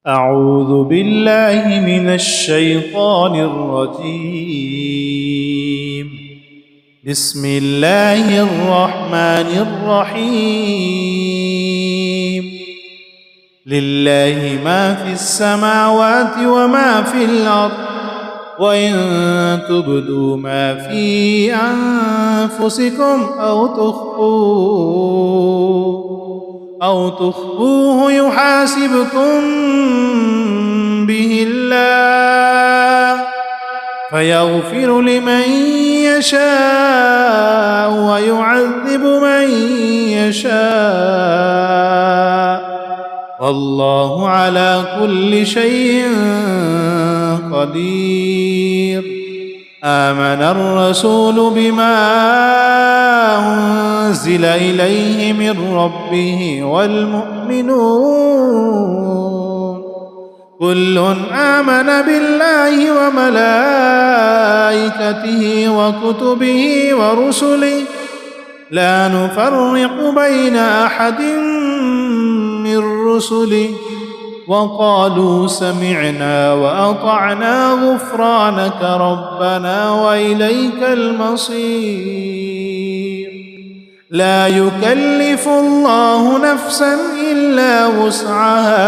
أعوذ بالله من الشيطان الرجيم. بسم الله الرحمن الرحيم. لله ما في السماوات وما في الأرض، وإن تبدوا ما في أنفسكم أو تخفوه يحاسبكم به الله، فيغفر لمن يشاء ويعذب من يشاء، والله على كل شيء قدير. آمن الرسول بما أنزل إليه من ربه والمؤمنون كل آمن بالله وملائكته وكتبه ورسله لا نفرق بين أحد من رسله، وقالوا سمعنا وأطعنا غفرانك ربنا وإليك المصير. لا يكلف الله نفسا إلا وسعها،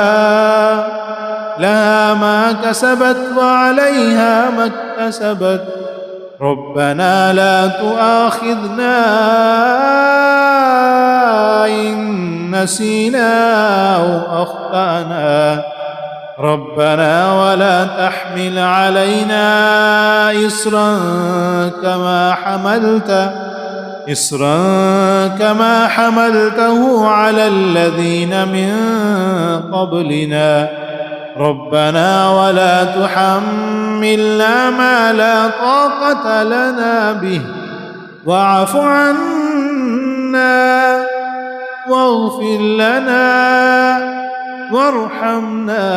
لها ما كسبت وعليها ما اكتسبت، ربنا لا تؤاخذنا إن نسينا أو أخطأنا، ربنا ولا تحمل علينا إصرا كما حملته على الذين من قبلنا، ربنا ولا تحملنا ما لا طاقة لنا به، واعف عنا واغفر لنا وارحمنا،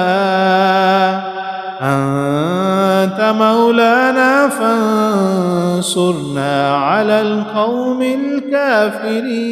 أنت مولانا فانصرنا على القوم الكافرين.